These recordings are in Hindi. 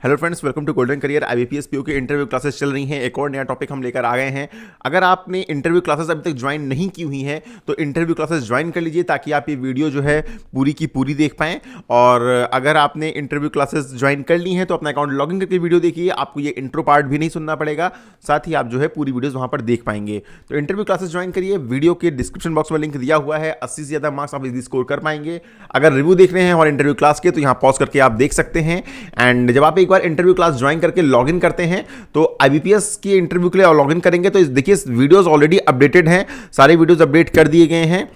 Hello friends, welcome to Golden Career. IBPS PO की इंटरव्यू क्लासेस चल रही हैं। एक और नया टॉपिक हम लेकर आ गए हैं। अगर आपने इंटरव्यू क्लासेस अभी तक ज्वाइन नहीं की हुई हैं तो इंटरव्यू क्लासेस ज्वाइन कर लीजिए ताकि आप ये वीडियो जो है पूरी की पूरी देख पाएँ। और अगर आपने इंटरव्यू क्लासेस ज्वाइन कर ली हैं तो अपना अकाउंट लॉगिन करके वीडियो देखिए, आपको ये इंट्रो पार्ट भी नहीं सुनना पड़ेगा, साथ ही आप जो है पूरी वीडियोज़ वहाँ पर देख पाएंगे। तो इंटरव्यू क्लासेस ज्वाइन करिए, वीडियो के डिस्क्रिप्शन बॉक्स में लिंक दिया हुआ है। 80 से ज़्यादा मार्क्स आप इजीली स्कोर कर पाएंगे। अगर रिव्यू देख रहे हैं हमारे इंटरव्यू क्लास के तो यहाँ पॉज करके आप देख सकते हैं। एंड जब आप एक बार इंटरव्यू क्लास ज्वाइन करके लॉगिन करते हैं तो IBPS की इंटरव्यू के लिए लॉगिन करेंगे तो देखिए वीडियोस ऑलरेडी अपडेटेड हैं, सारे वीडियोस अपडेट कर दिए गए हैं।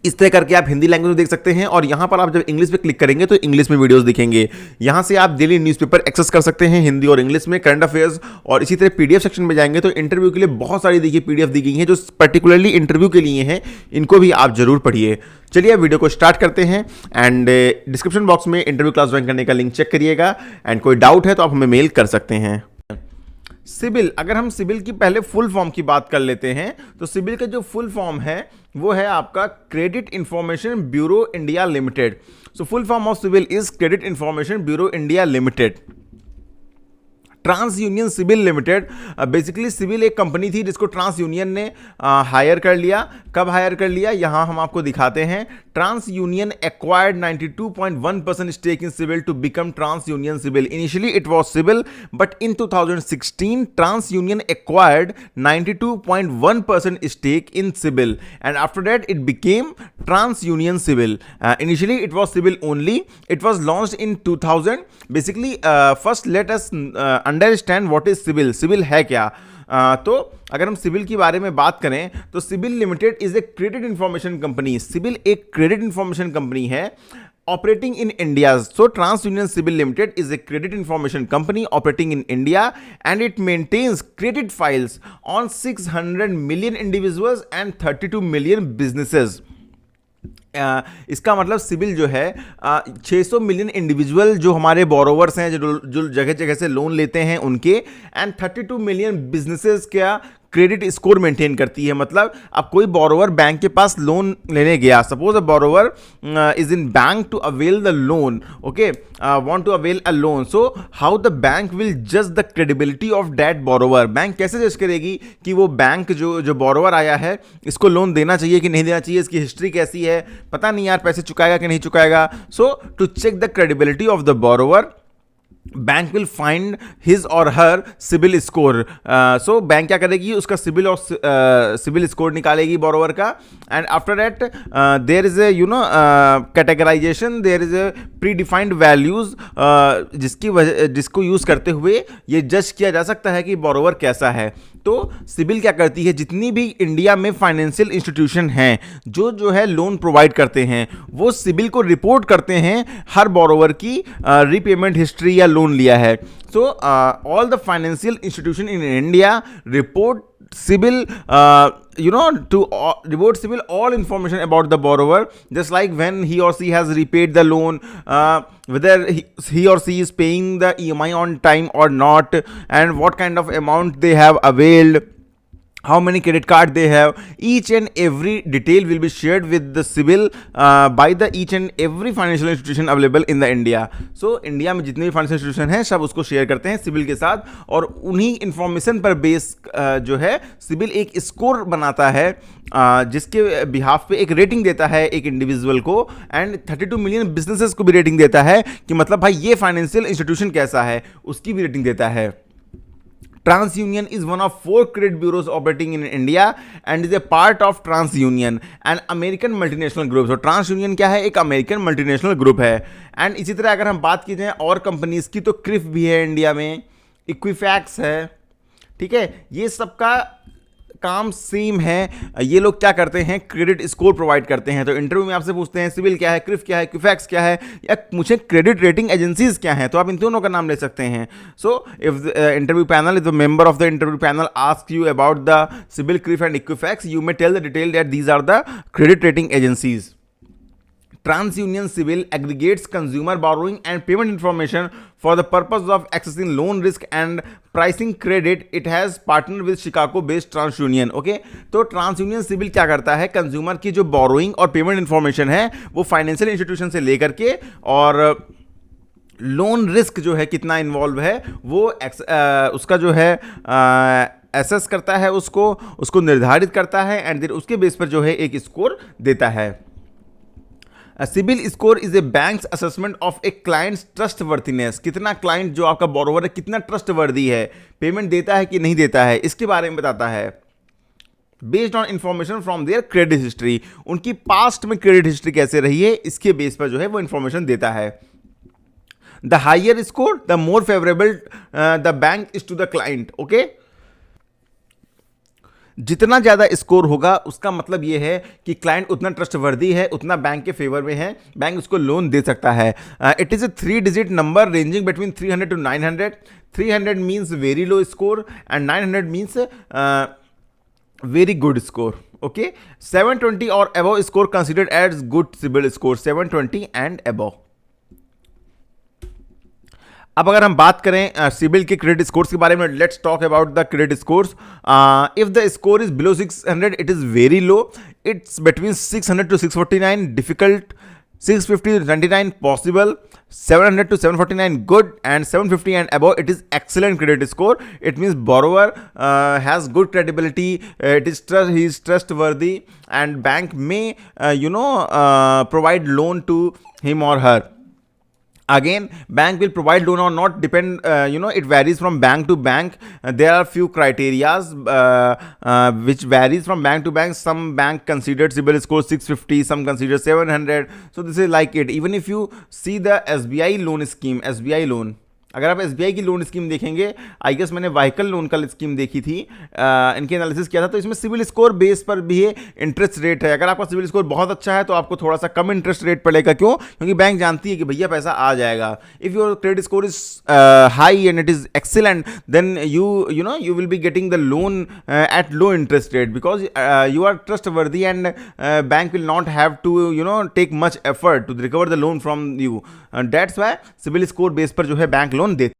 इस तरह करके आप हिंदी लैंग्वेज में देख सकते हैं और यहां पर आप जब इंग्लिश पे क्लिक करेंगे तो इंग्लिश में वीडियोस दिखेंगे। यहां से आप डेली न्यूज़पेपर एक्सेस कर सकते हैं हिंदी और इंग्लिश में, करंट अफेयर्स। और इसी तरह PDF सेक्शन में जाएंगे तो इंटरव्यू के लिए बहुत सारी देखिए PDF दी गई हैं जो पर्टिकुलरली इंटरव्यू के लिए हैं, इनको भी आप जरूर पढ़िए। चलिए अब वीडियो को स्टार्ट करते हैं। एंड डिस्क्रिप्शन बॉक्स में इंटरव्यू क्लास ज्वाइन करने का लिंक चेक करिएगा। एंड कोई डाउट है तो आप हमें मेल कर सकते हैं। सिबिल, अगर हम सिबिल की पहले फुल फॉर्म की बात कर लेते हैं तो सिबिल का जो फुल फॉर्म है वो है आपका Credit Information Bureau India Limited. So full form of CIBIL is Credit Information Bureau India Limited. TransUnion CIBIL limited, basically CIBIL एक कंपनी थी जिसको ट्रांस यूनियन ने हायर कर लिया। कब हायर कर लिया यहां हम आपको दिखाते हैं। TransUnion acquired 92.1% stake in CIBIL to become TransUnion CIBIL. Initially it was CIBIL but in 2016 TransUnion acquired 92.1% stake in CIBIL and after that it became TransUnion CIBIL. Initially it was CIBIL only. It was launched in 2000। Basically first let us understand what is CIBIL. CIBIL है क्या? तो अगर हम सिबिल के बारे में बात करें तो CIBIL limited is a credit information company. CIBIL एक क्रेडिट इंफॉर्मेशन कंपनी है operating in India. So TransUnion Sibil Limited is a credit information company operating in India and it maintains credit files on 600 million individuals and 32 million businesses. इसका मतलब सिबिल जो है 600 मिलियन इंडिविजुअल जो हमारे बोरोवर्स हैं जो जगह जगह से लोन लेते हैं उनके, एंड 32 मिलियन बिजनेसेस का क्रेडिट स्कोर मेंटेन करती है। मतलब अब कोई बोरोवर बैंक के पास लोन लेने गया, suppose a borrower is in bank to avail the loan, okay, want to avail a loan, so how the bank will जज the credibility of that borrower. Bank कैसे जज करेगी कि वो बैंक जो बोरोवर आया है इसको लोन देना चाहिए कि नहीं देना चाहिए, इसकी हिस्ट्री कैसी है, पता नहीं यार पैसे चुकाएगा कि नहीं चुकाएगा। So to check the credibility of the borrower bank will find his और her CIBIL score. So bank क्या करेगी, उसका सिबिल और सिबिल स्कोर निकालेगी बोरोवर का। And after that there is a categorisation, there is a predefined values जिसको यूज करते हुए ये जज किया जा सकता है कि बोरोवर कैसा है। तो सिबिल क्या करती है, जितनी भी इंडिया में फाइनेंशियल इंस्टीट्यूशन हैं जो है लोन प्रोवाइड करते हैं वो सिबिल को रिपोर्ट करते हैं हर बोरोवर की रीपेमेंट हिस्ट्री या लोन लिया है। So all the financial institution in India report CIBIL to report Sibil all information about the borrower, just like when he or she has repaid the loan, whether he or she is paying the EMI on time or not, and what kind of amount they have availed, how many credit card they have. Each and every detail will be shared with the Sibil by the each and every financial institution available in the India. So India में जितने भी फाइनेंशियल इंस्टीट्यूशन हैं सब उसको शेयर करते हैं सिबिल के साथ, और उन्हीं इंफॉर्मेशन पर बेस जो है सिबिल एक स्कोर बनाता है जिसके बिहाफ पे एक रेटिंग देता है एक इंडिविजुअल को, एंड 32 मिलियन बिजनेसेस को भी रेटिंग देता है कि मतलब भाई ये फाइनेंशियल इंस्टीट्यूशन कैसा है, उसकी भी रेटिंग देता है। TransUnion is one of 4 credit bureaus operating in India and is a part of TransUnion, an American multinational group. So TransUnion क्या है, एक अमेरिकन मल्टीनेशनल ग्रुप है। एंड इसी तरह अगर हम बात की जाए और कंपनीज की तो क्रिफ भी है इंडिया में, इक्विफैक्स है, ठीक है। ये सबका काम सेम है। ये लोग क्या करते हैं, क्रेडिट स्कोर प्रोवाइड करते हैं। तो इंटरव्यू में आपसे पूछते हैं सिबिल क्या है, क्रिफ क्या है, इक्विफैक्स क्या है, या मुझे क्रेडिट रेटिंग एजेंसीज क्या हैं, तो आप इन दोनों का नाम ले सकते हैं। So if interview panel, if the member of the interview panel ask you about the CIBIL, CRIF and Equifax, you may tell the detail that these are the credit rating agencies. TransUnion Sibil aggregates consumer borrowing and payment information for the purpose of accessing loan risk and pricing credit. It has partnered with Chicago-based TransUnion. Okay, तो TransUnion Sibil क्या करता है, कंज्यूमर की जो बोरोइंग और पेमेंट इंफॉर्मेशन है वो फाइनेंशियल इंस्टीट्यूशन से लेकर के और लोन रिस्क जो है कितना इन्वॉल्व है वो उसका जो है एसेस करता है, उसको निर्धारित करता है एंड देन उसके बेस पर जो है एक स्कोर देता है। CIBIL score is a bank's assessment of a client's trustworthiness, कितना क्लाइंट जो आपका बोरोवर है कितना ट्रस्ट वर्दी है, पेमेंट देता है कि नहीं देता है, इसके बारे में बताता है। Based on information from there credit history, उनकी पास्ट में क्रेडिट हिस्ट्री कैसे रही है इसके बेस पर जो है वो इंफॉर्मेशन देता है। The higher score the more favourable the bank is to the client. Okay, जितना ज्यादा स्कोर होगा उसका मतलब यह है कि क्लाइंट उतना ट्रस्टवर्दी है, उतना बैंक के फेवर में है, बैंक उसको लोन दे सकता है। It is a 3 digit number ranging between 300 to 900। 300 means very low score and 900 means very good score. Okay, 720 और above score considered as good CIBIL score, 720 and above. अब अगर हम बात करें सिबिल के क्रेडिट स्कोर्स के बारे में, let's talk about the credit scores. If the score is below 600 it is very low, it's between 600 to 649 difficult, 650 to 99 possible, 700 to 749 good, and 750 and above it is excellent credit score. It means borrower has good credibility, he is trustworthy and bank may provide loan to him or her. Again, bank will provide loan or not depend, it varies from bank to bank. There are few criterias which varies from bank to bank. Some bank consider CIBIL score 650, some consider 700. So this is like it. Even if you see the SBI loan scheme, SBI loan, अगर आप SBI की लोन स्कीम देखेंगे, आई गेस मैंने व्हीकल लोन का स्कीम देखी थी, इनके एनालिसिस किया था, तो इसमें सिविल स्कोर बेस पर भी इंटरेस्ट रेट है। अगर आपका सिविल स्कोर बहुत अच्छा है तो आपको थोड़ा सा कम इंटरेस्ट रेट पड़ेगा। क्यों? क्योंकि बैंक जानती है कि भैया पैसा आ जाएगा। If your credit score is high and it is excellent, then you will be getting the loan at low interest rate because you are trustworthy and bank will not have to take much effort to recover the loan from you. That's why CIBIL score base पर जो है बैंक लोन देती